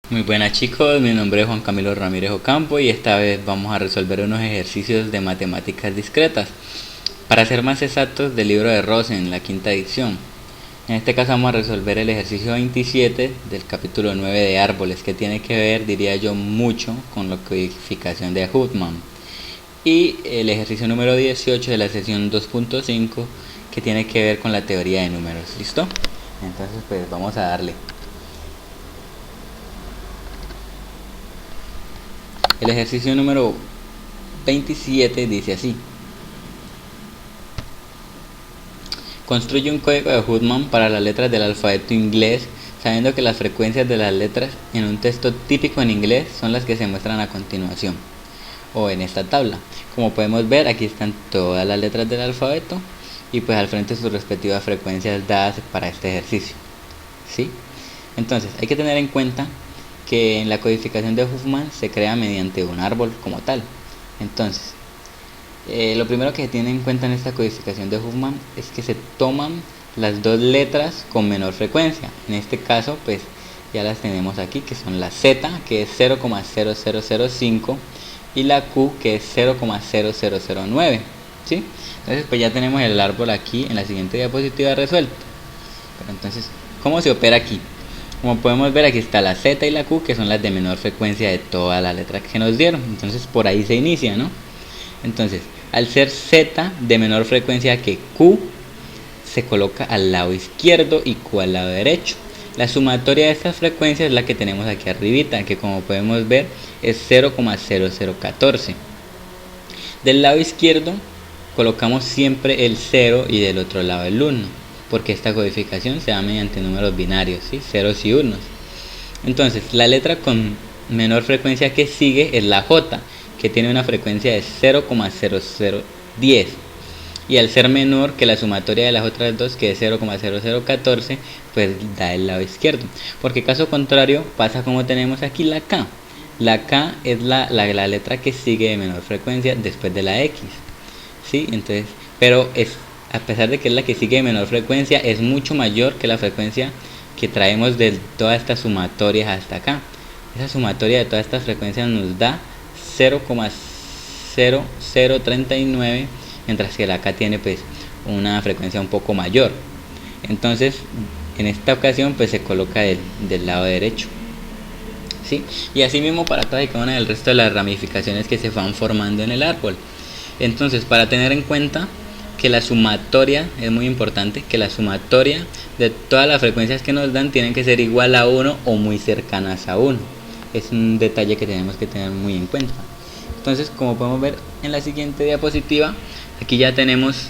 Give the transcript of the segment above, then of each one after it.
Muy buenas chicos, mi nombre es Juan Camilo Ramírez Ocampo y esta vez vamos a resolver unos ejercicios de matemáticas discretas. Para ser más exactos, del libro de Rosen, la quinta edición. En este caso vamos a resolver el ejercicio 27 del capítulo 9 de árboles, que tiene que ver, diría yo, mucho con la codificación de Huffman. Y el ejercicio número 18 de la sesión 2.5, que tiene que ver con la teoría de números. ¿Listo? Entonces pues vamos a darle. El ejercicio número 27 dice así: construye un código de Huffman para las letras del alfabeto inglés, sabiendo que las frecuencias de las letras en un texto típico en inglés son las que se muestran a continuación, o en esta tabla. Como podemos ver, aquí están todas las letras del alfabeto y pues al frente sus respectivas frecuencias dadas para este ejercicio. ¿Sí? Entonces, hay que tener en cuenta que en la codificación de Huffman se crea mediante un árbol como tal. Entonces, lo primero que se tiene en cuenta en esta codificación de Huffman es que se toman las dos letras con menor frecuencia. En este caso, pues ya las tenemos aquí, que son la Z, que es 0,0005, y la Q, que es 0,0009. ¿Sí? Entonces, pues ya tenemos el árbol aquí en la siguiente diapositiva resuelto. Pero entonces, ¿cómo se opera aquí? Como podemos ver, aquí está la Z y la Q, que son las de menor frecuencia de todas las letras que nos dieron. Entonces por ahí se inicia, ¿no? Entonces, al ser Z de menor frecuencia que Q, se coloca al lado izquierdo y Q al lado derecho. La sumatoria de estas frecuencias es la que tenemos aquí arribita, que como podemos ver es 0,0014. Del lado izquierdo colocamos siempre el 0 y del otro lado el 1, porque esta codificación se da mediante números binarios, ¿sí? Ceros y unos. Entonces, la letra con menor frecuencia que sigue es la J, que tiene una frecuencia de 0,0010. Y al ser menor que la sumatoria de las otras dos, que es 0,0014, pues da el lado izquierdo. Porque caso contrario, pasa como tenemos aquí la K. La K es la letra que sigue de menor frecuencia después de la X. ¿Sí? Entonces, pero a pesar de que es la que sigue de menor frecuencia, es mucho mayor que la frecuencia que traemos de todas estas sumatorias hasta acá. Esa sumatoria de todas estas frecuencias nos da 0,0039, mientras que la acá tiene pues una frecuencia un poco mayor. Entonces, en esta ocasión pues se coloca del lado derecho. ¿Sí? Y así mismo para todas y cada una del resto de las ramificaciones que se van formando en el árbol. Entonces, para tener en cuenta que la sumatoria, es muy importante, que la sumatoria de todas las frecuencias que nos dan tienen que ser igual a 1 o muy cercanas a 1. Es un detalle que tenemos que tener muy en cuenta. Entonces, como podemos ver en la siguiente diapositiva, aquí ya tenemos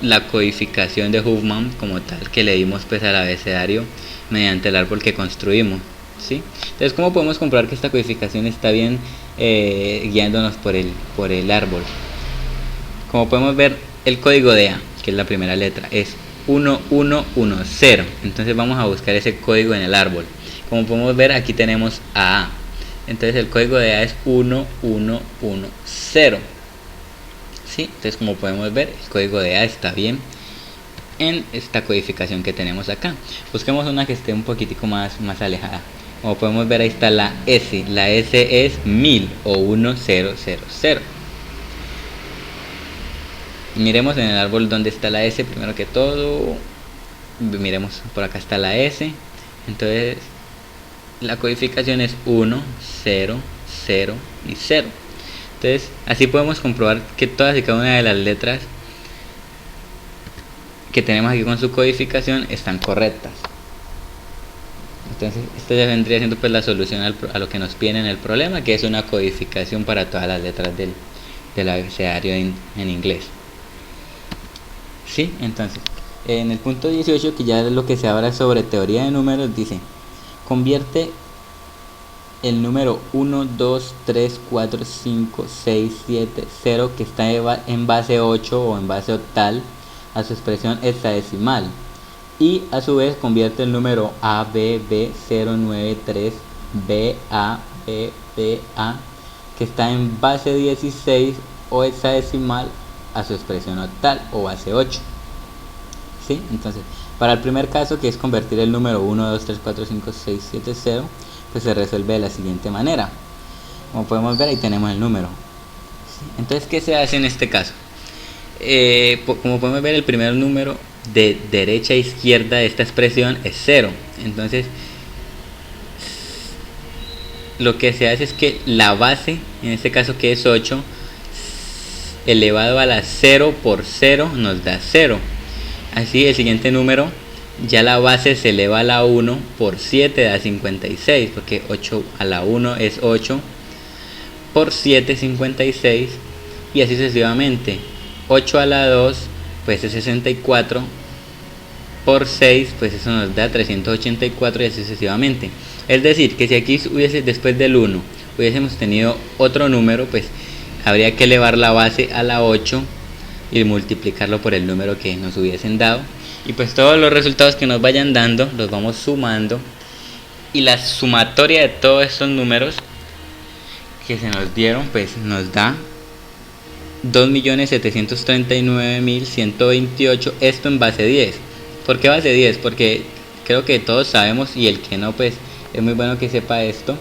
la codificación de Huffman como tal, que le dimos pues al abecedario mediante el árbol que construimos. ¿Sí? Entonces, ¿cómo podemos comprobar que esta codificación está bien guiándonos por el árbol? Como podemos ver, el código de A, que es la primera letra, es 1110. Entonces vamos a buscar ese código en el árbol. Como podemos ver, aquí tenemos a A. Entonces el código de A es 1110. ¿Sí? Entonces, como podemos ver, el código de A está bien en esta codificación que tenemos acá. Busquemos una que esté un poquitico más alejada. Como podemos ver, ahí está la S. La S es 1000 o 1000. Miremos en el árbol donde está la S primero que todo. Miremos, por acá está la S. Entonces la codificación es 1, 0, 0 y 0. Entonces así podemos comprobar que todas y cada una de las letras que tenemos aquí con su codificación están correctas. Entonces esta ya vendría siendo pues la solución a lo que nos piden en el problema, que es una codificación para todas las letras del abecedario en inglés. ¿Sí? Entonces, en el punto 18, que ya es lo que se habla sobre teoría de números, dice: convierte el número 1, 2, 3, 4, 5, 6, 7, 0, que está en base 8 o en base octal, a su expresión hexadecimal. Y a su vez convierte el número ABB093 BABBA, que está en base 16 o hexadecimal, a su expresión octal o base 8. ¿Sí? Entonces, para el primer caso, que es convertir el número 1, 2, 3, 4, 5, 6, 7, 0, pues se resuelve de la siguiente manera. Como podemos ver, ahí tenemos el número. Entonces, ¿qué se hace en este caso? Como podemos ver, el primer número de derecha a izquierda de esta expresión es 0. Entonces, lo que se hace es que la base, en este caso que es 8, elevado a la 0 por 0 nos da 0. Así el siguiente número, ya la base se eleva a la 1 por 7 da 56, porque 8 a la 1 es 8, por 7 56, y así sucesivamente. 8 a la 2 pues es 64, por 6 pues eso nos da 384, y así sucesivamente. Es decir, que si aquí hubiese, después del 1 hubiésemos tenido otro número, pues habría que elevar la base a la 8 y multiplicarlo por el número que nos hubiesen dado, y pues todos los resultados que nos vayan dando los vamos sumando, y la sumatoria de todos estos números que se nos dieron pues nos da 2.739.128, esto en base 10. ¿Por qué base 10? Porque creo que todos sabemos, y el que no pues es muy bueno que sepa esto,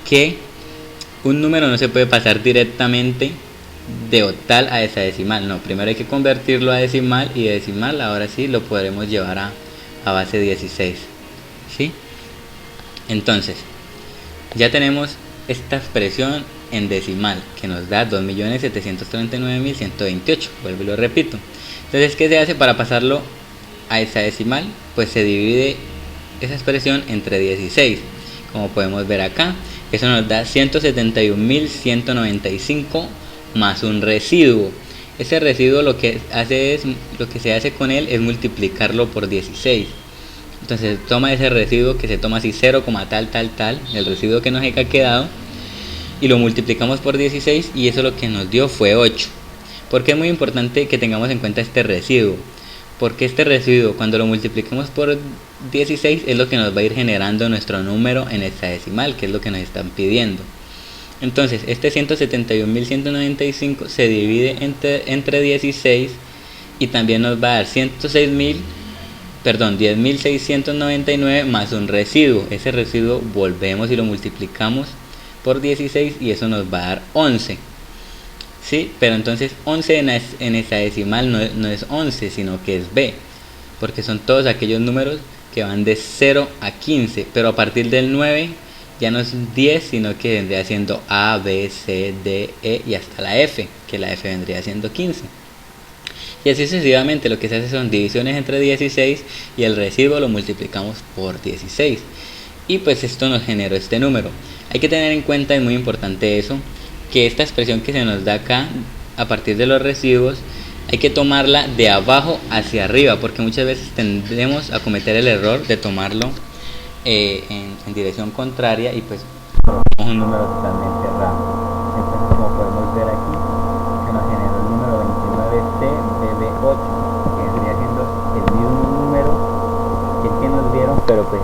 que un número no se puede pasar directamente de octal a hexadecimal. No, primero hay que convertirlo a decimal, y de decimal ahora sí lo podremos llevar a base 16. ¿Sí? Entonces, ya tenemos esta expresión en decimal que nos da 2.739.128. Vuelvo y lo repito. Entonces, ¿qué se hace para pasarlo a hexadecimal? Pues se divide esa expresión entre 16, como podemos ver acá. Eso nos da 171.195 más un residuo. Ese residuo lo que se hace con él es multiplicarlo por 16. Entonces toma ese residuo, que se toma así 0, tal, el residuo que nos haya quedado, y lo multiplicamos por 16, y eso lo que nos dio fue 8. Porque es muy importante que tengamos en cuenta este residuo, porque este residuo, cuando lo multiplicamos por 16, es lo que nos va a ir generando nuestro número en hexadecimal, que es lo que nos están pidiendo. Entonces este 171.195 se divide entre 16, y también nos va a dar 10.699 más un residuo. Ese residuo volvemos y lo multiplicamos por 16, y eso nos va a dar 11. ¿Sí? Pero entonces 11 en hexadecimal no es 11, sino que es B, porque son todos aquellos números que van de 0 a 15, pero a partir del 9 ya no es 10, sino que vendría siendo A, B, C, D, E y hasta la F, que la F vendría siendo 15. Y así sucesivamente. Lo que se hace son divisiones entre 16, y el residuo lo multiplicamos por 16, y pues esto nos generó este número. Hay que tener en cuenta, es muy importante eso, que esta expresión que se nos da acá a partir de los residuos hay que tomarla de abajo hacia arriba, porque muchas veces tendemos a cometer el error de tomarlo en dirección contraria, y pues es un número totalmente errado. Entonces, como podemos ver aquí, se nos generó el número 29CBB8, que vendría siendo el mismo número que nos dieron, pero pues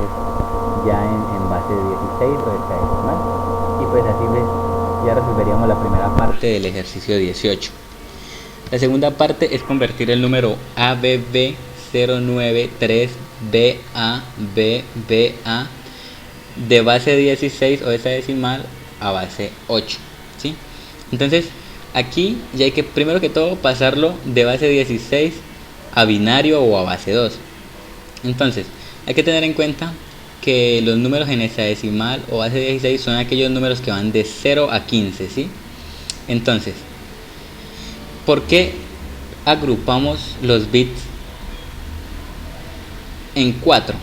ya en base 16 o hexadecimal. Y pues así ya resolveríamos la primera parte del ejercicio 18. La segunda parte es convertir el número ABB093BABBA de base 16 o hexadecimal a base 8. ¿Sí? Entonces aquí ya hay que primero que todo pasarlo de base 16 a binario o a base 2. Entonces hay que tener en cuenta que los números en hexadecimal o base 16 son aquellos números que van de 0 a 15, ¿sí? Entonces, ¿por qué agrupamos los bits en 4?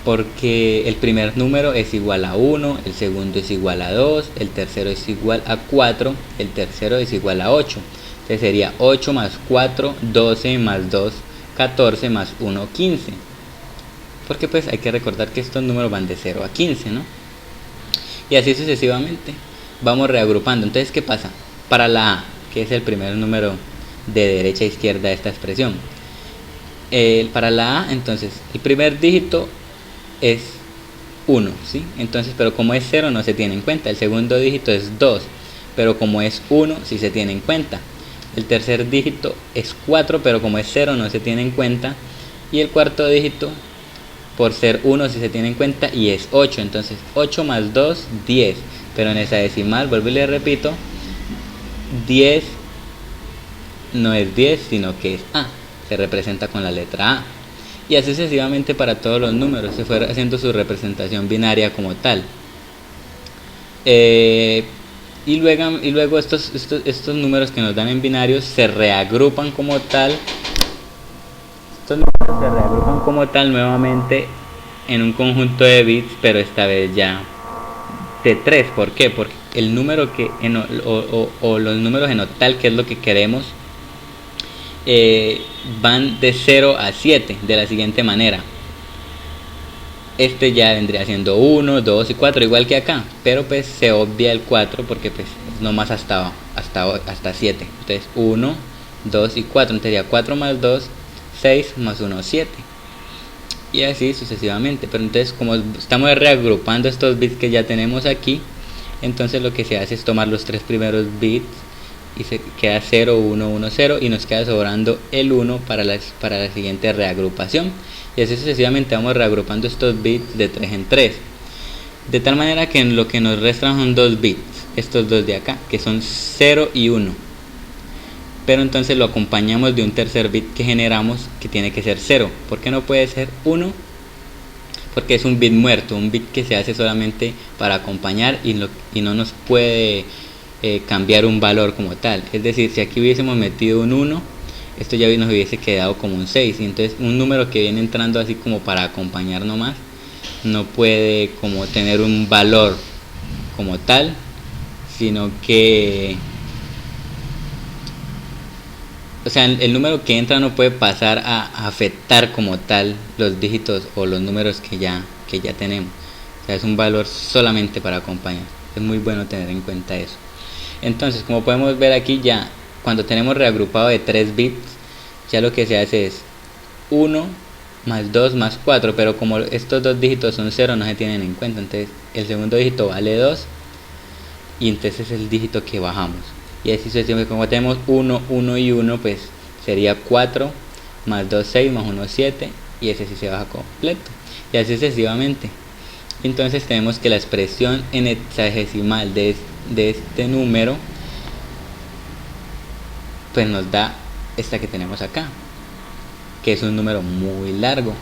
Porque el primer número es igual a 1, el segundo es igual a 2, el tercero es igual a 4, el tercero es igual a 8. Entonces sería 8 más 4, 12 más 2, 14 más 1, 15. Porque pues hay que recordar que estos números van de 0 a 15, ¿no? Y así sucesivamente vamos reagrupando. Entonces, ¿qué pasa? Para la A, que es el primer número de derecha a izquierda de esta expresión, para la A, entonces el primer dígito es 1, ¿sí? Entonces, pero como es 0 no se tiene en cuenta. El segundo dígito es 2, pero como es 1 sí se tiene en cuenta. El tercer dígito es 4, pero como es 0 no se tiene en cuenta. Y el cuarto dígito por ser 1 si se tiene en cuenta, y es 8. Entonces 8 más 2, 10. Pero en esa decimal, vuelvo y le repito, 10 no es 10, sino que es A. Se representa con la letra A. Y así sucesivamente para todos los números. Se fue haciendo su representación binaria como tal. Y luego estos números que nos dan en binarios se reagrupan como tal. Estos números se reagrupan como tal nuevamente en un conjunto de bits, pero esta vez ya de 3. ¿Por qué? Porque el número que o los números en octal, que es lo que queremos, van de 0 a 7 de la siguiente manera. Este ya vendría siendo 1, 2 y 4, igual que acá, pero pues se obvia el 4 porque pues nomás hasta 7. Entonces 1, 2 y 4, entonces sería 4 más 2, 6 más 1, 7. Y así sucesivamente. Pero entonces, como estamos reagrupando estos bits que ya tenemos aquí, entonces lo que se hace es tomar los 3 primeros bits y se queda 0, 1, 1, 0, y nos queda sobrando el 1 para la siguiente reagrupación. Y así sucesivamente vamos reagrupando estos bits de 3 en 3, de tal manera que lo que nos restan son 2 bits, estos dos de acá, que son 0 y 1. Pero entonces lo acompañamos de un tercer bit que generamos, que tiene que ser 0. ¿Por qué no puede ser 1? Porque es un bit muerto, un bit que se hace solamente para acompañar y no nos puede cambiar un valor como tal. Es decir, si aquí hubiésemos metido un 1, esto ya nos hubiese quedado como un 6. Y entonces un número que viene entrando así como para acompañar nomás, no puede como tener un valor como tal, sino que, o sea, el número que entra no puede pasar a afectar como tal los dígitos o los números que ya tenemos. O sea, es un valor solamente para acompañar. Es muy bueno tener en cuenta eso. Entonces, como podemos ver aquí, ya cuando tenemos reagrupado de 3 bits, ya lo que se hace es 1 más 2 más 4, pero como estos dos dígitos son 0, no se tienen en cuenta. Entonces el segundo dígito vale 2 y entonces es el dígito que bajamos. Y así sucesivamente, como tenemos 1, 1 y 1, pues sería 4 más 2, 6 más 1, 7, y ese sí se baja completo. Y así sucesivamente. Entonces tenemos que la expresión en hexadecimal de este número pues nos da esta que tenemos acá, que es un número muy largo,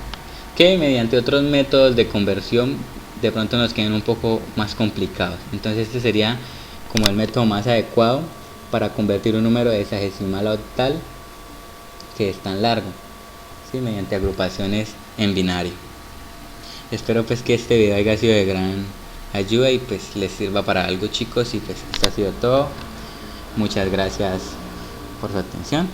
que mediante otros métodos de conversión de pronto nos quedan un poco más complicados. Entonces este sería como el método más adecuado para convertir un número de hexadecimal a octal que es tan largo, ¿sí? Mediante agrupaciones en binario. Espero pues que este video haya sido de gran ayuda y pues les sirva para algo, chicos. Y pues esto ha sido todo. Muchas gracias por su atención.